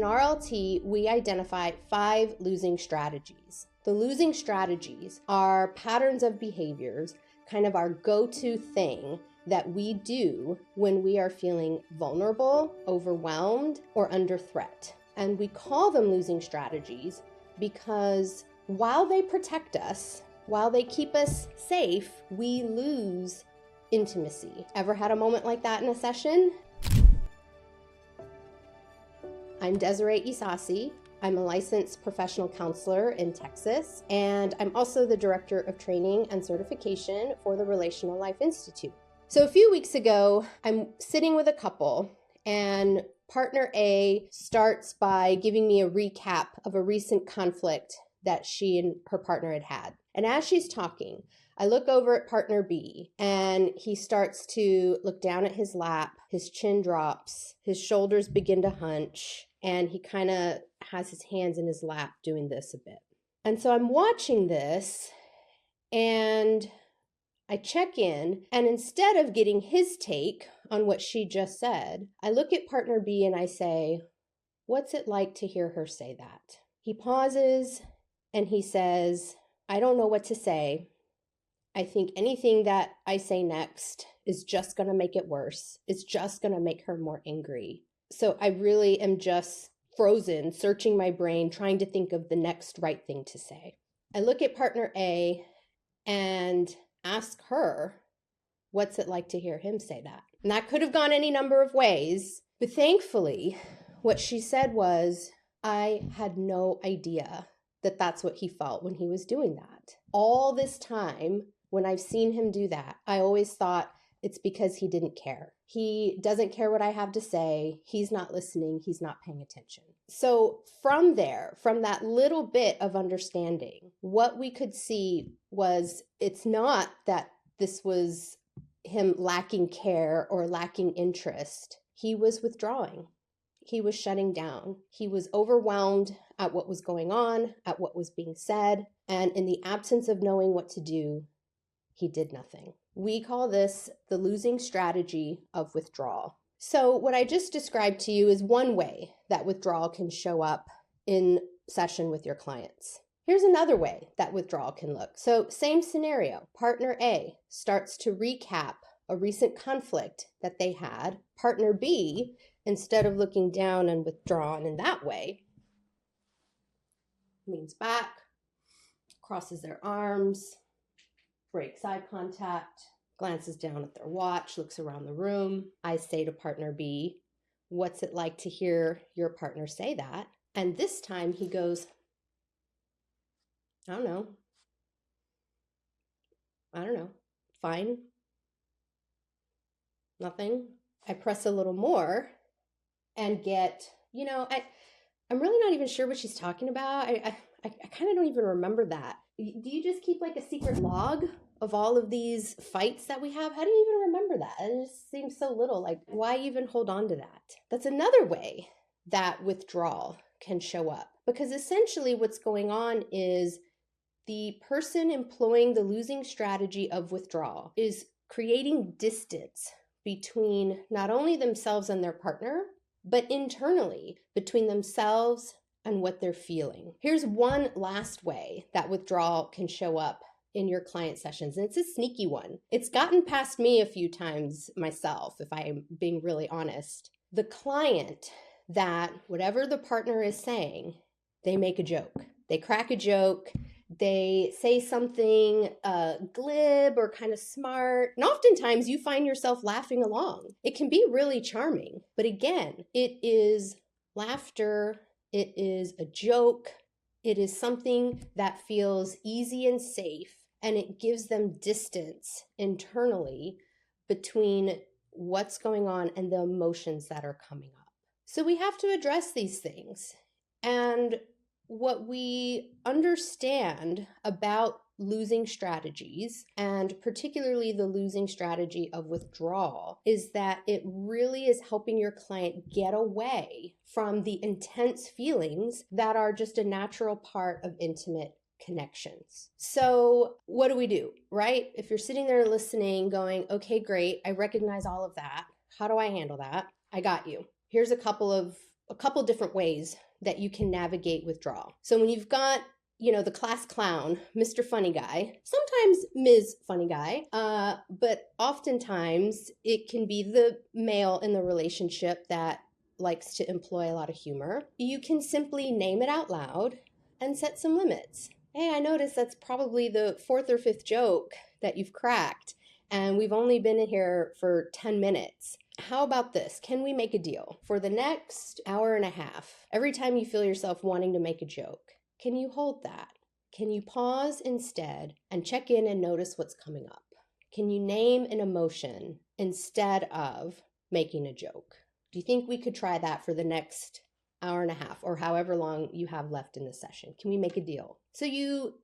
RLT, we identify 5 losing strategies. The losing strategies are patterns of behaviors, kind of our go-to thing that we do when we are feeling vulnerable, overwhelmed, or under threat. And we call them losing strategies because while they protect us, while they keep us safe, we lose intimacy. Ever had a moment like that in a session? I'm Desirae Ysasi. I'm a licensed professional counselor in Texas, and I'm also the director of training and certification for the Relational Life Institute. So a few weeks ago, I'm sitting with a couple, and partner A starts by giving me a recap of a recent conflict that she and her partner had had. And as she's talking, I look over at partner B, and he starts to look down at his lap, his chin drops, his shoulders begin to hunch, and he kind of has his hands in his lap doing this a bit. And so I'm watching this, and I check in, and instead of getting his take on what she just said, I look at partner B and I say, "What's it like to hear her say that?" He pauses and he says, "I don't know what to say. I think anything that I say next is just going to make it worse. It's just going to make her more angry. So I really am just frozen, searching my brain, trying to think of the next right thing to say." I look at partner A and ask her, "What's it like to hear him say that?" And that could have gone any number of ways, but thankfully, what she said was, "I had no idea that that's what he felt when he was doing that. All this time, when I've seen him do that, I always thought it's because he didn't care. He doesn't care what I have to say. He's not listening. He's not paying attention." So from there, from that little bit of understanding, what we could see was it's not that this was him lacking care or lacking interest. He was withdrawing. He was shutting down. He was overwhelmed at what was going on, at what was being said, and in the absence of knowing what to do, he did nothing. We call this the losing strategy of withdrawal. So what I just described to you is one way that withdrawal can show up in session with your clients. Here's another way that withdrawal can look. So same scenario, partner A starts to recap a recent conflict that they had. Partner B, instead of looking down and withdrawn in that way, leans back, crosses their arms, breaks eye contact, glances down at their watch, looks around the room. I say to partner B, "What's it like to hear your partner say that?" And this time he goes, I don't know, fine, nothing. I press a little more and get, I'm really not even sure what she's talking about. I kind of don't even remember that. Do you just keep like a secret log of all of these fights that we have? How do you even remember that? It just seems so little. Like, why even hold on to that? That's another way that withdrawal can show up, because essentially what's going on is the person employing the losing strategy of withdrawal is creating distance between not only themselves and their partner, but internally between themselves and what they're feeling. Here's one last way that withdrawal can show up in your client sessions, and it's a sneaky one. It's gotten past me a few times myself, if I'm being really honest. The client that whatever the partner is saying, they make a joke. They crack a joke. They say something glib or kind of smart. And oftentimes you find yourself laughing along. It can be really charming. But again, it is laughter. It is a joke. It is something that feels easy and safe. And it gives them distance internally between what's going on and the emotions that are coming up. So we have to address these things. And what we understand about losing strategies, and particularly the losing strategy of withdrawal, is that it really is helping your client get away from the intense feelings that are just a natural part of intimate connections. So what do, right? If you're sitting there listening, going, okay, great, I recognize all of that. How do I handle that? I got you. Here's a couple of a couple different ways that you can navigate withdrawal. So when you've got the class clown, Mr. Funny Guy, sometimes Ms. Funny Guy, but oftentimes it can be the male in the relationship that likes to employ a lot of humor. You can simply name it out loud and set some limits. Hey, I noticed that's probably the fourth or fifth joke that you've cracked, and we've only been in here for 10 minutes. How about this? Can we make a deal? For the next hour and a half, every time you feel yourself wanting to make a joke, can you hold that? Can you pause instead and check in and notice what's coming up? Can you name an emotion instead of making a joke? Do you think we could try that for the next hour and a half or however long you have left in the session? Can we make a deal? So you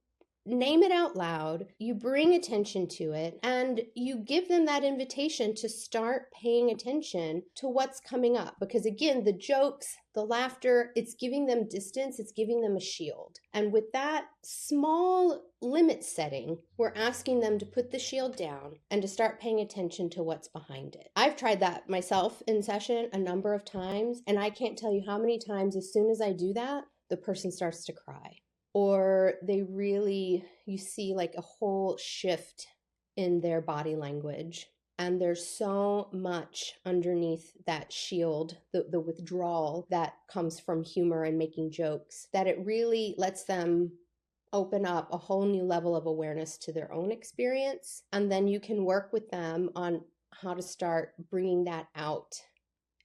name it out loud, you bring attention to it, and you give them that invitation to start paying attention to what's coming up. Because again, the jokes, the laughter, it's giving them distance, it's giving them a shield. And with that small limit setting, we're asking them to put the shield down and to start paying attention to what's behind it. I've tried that myself in session a number of times, and I can't tell you how many times as soon as I do that, the person starts to cry. Or you see like a whole shift in their body language. And there's so much underneath that shield, the withdrawal that comes from humor and making jokes, that it really lets them open up a whole new level of awareness to their own experience. And then you can work with them on how to start bringing that out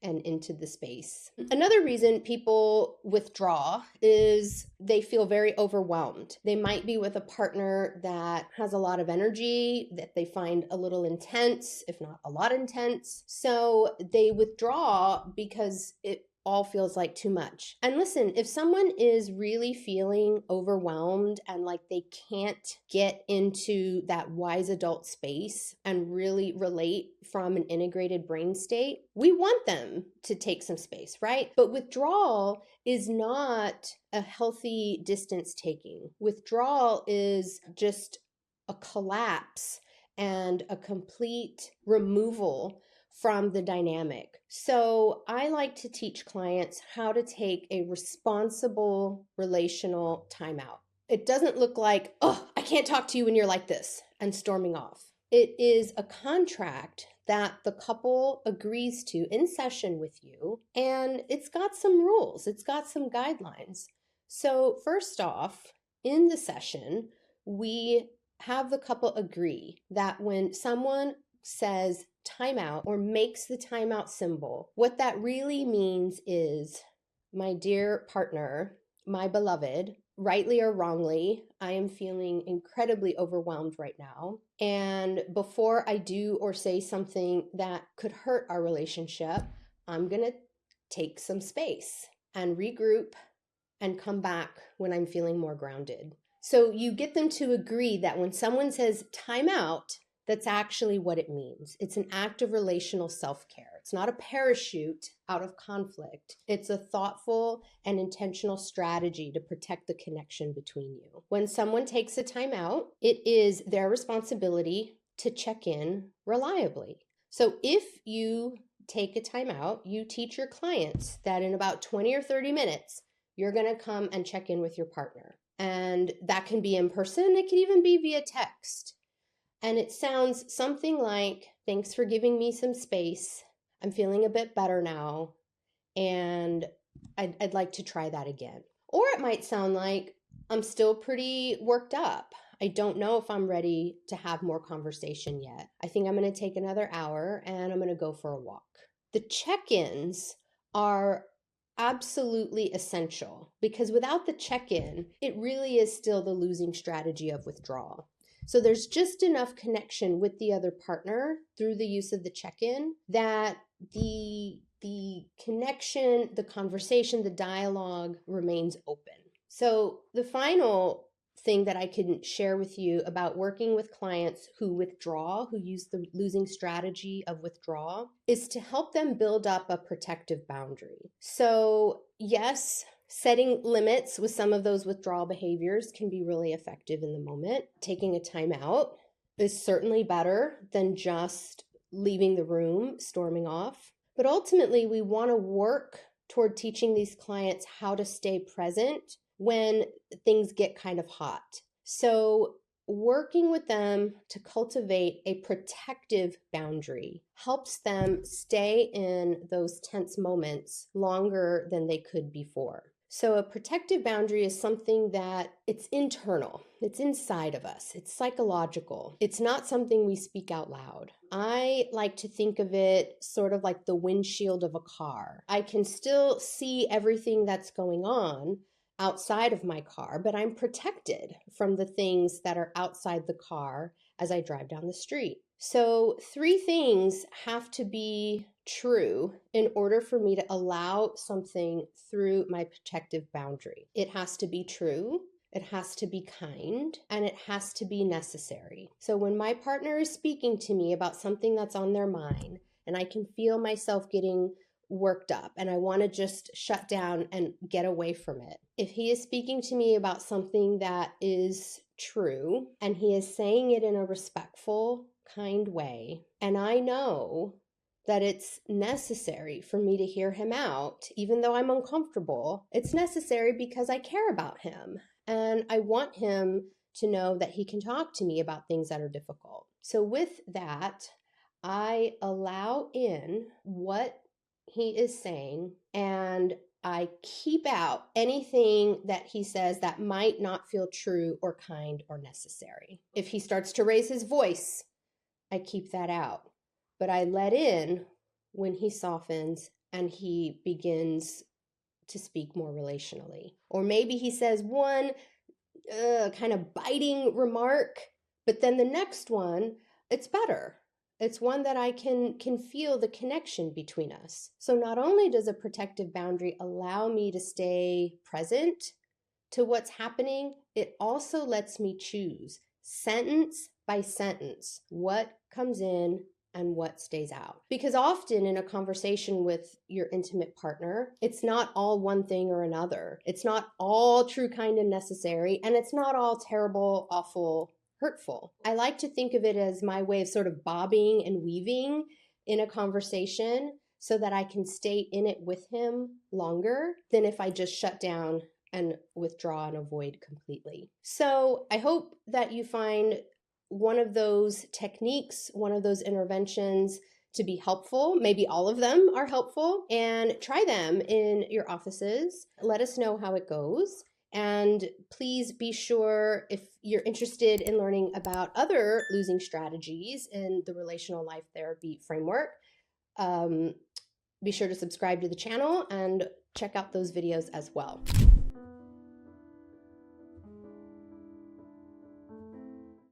and into the space. Another reason people withdraw is they feel very overwhelmed. They might be with a partner that has a lot of energy, that they find a little intense, if not a lot intense. So they withdraw because it all feels like too much. And listen, if someone is really feeling overwhelmed and like they can't get into that wise adult space and really relate from an integrated brain state, we want them to take some space, right? But withdrawal is not a healthy distance taking. Withdrawal is just a collapse and a complete removal from the dynamic. So I like to teach clients how to take a responsible relational timeout. It doesn't look like, oh, I can't talk to you when you're like this, and storming off. It is a contract that the couple agrees to in session with you, and it's got some rules, it's got some guidelines. So first off, in the session, we have the couple agree that when someone says timeout or makes the timeout symbol, what that really means is, my dear partner, my beloved, rightly or wrongly, I am feeling incredibly overwhelmed right now. And before I do or say something that could hurt our relationship, I'm going to take some space and regroup and come back when I'm feeling more grounded. So you get them to agree that when someone says timeout, that's actually what it means. It's an act of relational self-care. It's not a parachute out of conflict. It's a thoughtful and intentional strategy to protect the connection between you. When someone takes a timeout, it is their responsibility to check in reliably. So if you take a timeout, you teach your clients that in about 20 or 30 minutes, you're going to come and check in with your partner. And that can be in person. It can even be via text. And it sounds something like, thanks for giving me some space. I'm feeling a bit better now, and I'd like to try that again. Or it might sound like, I'm still pretty worked up. I don't know if I'm ready to have more conversation yet. I think I'm going to take another hour and I'm going to go for a walk. The check-ins are absolutely essential, because without the check-in, it really is still the losing strategy of withdrawal. So there's just enough connection with the other partner through the use of the check-in that the connection, the conversation, the dialogue remains open. So the final thing that I can share with you about working with clients who withdraw, who use the losing strategy of withdrawal, is to help them build up a protective boundary. So yes, setting limits with some of those withdrawal behaviors can be really effective in the moment. Taking a timeout is certainly better than just leaving the room, storming off. But ultimately, we want to work toward teaching these clients how to stay present when things get kind of hot. So working with them to cultivate a protective boundary helps them stay in those tense moments longer than they could before. So a protective boundary is something that it's internal, it's inside of us, it's psychological. It's not something we speak out loud. I like to think of it sort of like the windshield of a car. I can still see everything that's going on outside of my car, but I'm protected from the things that are outside the car as I drive down the street. So 3 things have to be true in order for me to allow something through my protective boundary. It has to be true, it has to be kind, and it has to be necessary. So when my partner is speaking to me about something that's on their mind, and I can feel myself getting worked up and I want to just shut down and get away from it. If he is speaking to me about something that is true and he is saying it in a respectful, kind way, and I know that it's necessary for me to hear him out, even though I'm uncomfortable, it's necessary because I care about him and I want him to know that he can talk to me about things that are difficult. So with that, I allow in what he is saying, and I keep out anything that he says that might not feel true or kind or necessary. If he starts to raise his voice, I keep that out. But I let in when he softens and he begins to speak more relationally. Or maybe he says one kind of biting remark, but then the next one, it's better. It's one that I can feel the connection between us. So not only does a protective boundary allow me to stay present to what's happening, it also lets me choose sentence by sentence what comes in and what stays out. Because often in a conversation with your intimate partner, it's not all one thing or another. It's not all true, kind, and necessary, and it's not all terrible, awful, hurtful. I like to think of it as my way of sort of bobbing and weaving in a conversation so that I can stay in it with him longer than if I just shut down and withdraw and avoid completely. So I hope that you find one of those techniques, one of those interventions to be helpful. Maybe all of them are helpful, and try them in your offices. Let us know how it goes. And please be sure, if you're interested in learning about other losing strategies in the relational life therapy framework, be sure to subscribe to the channel and check out those videos as well.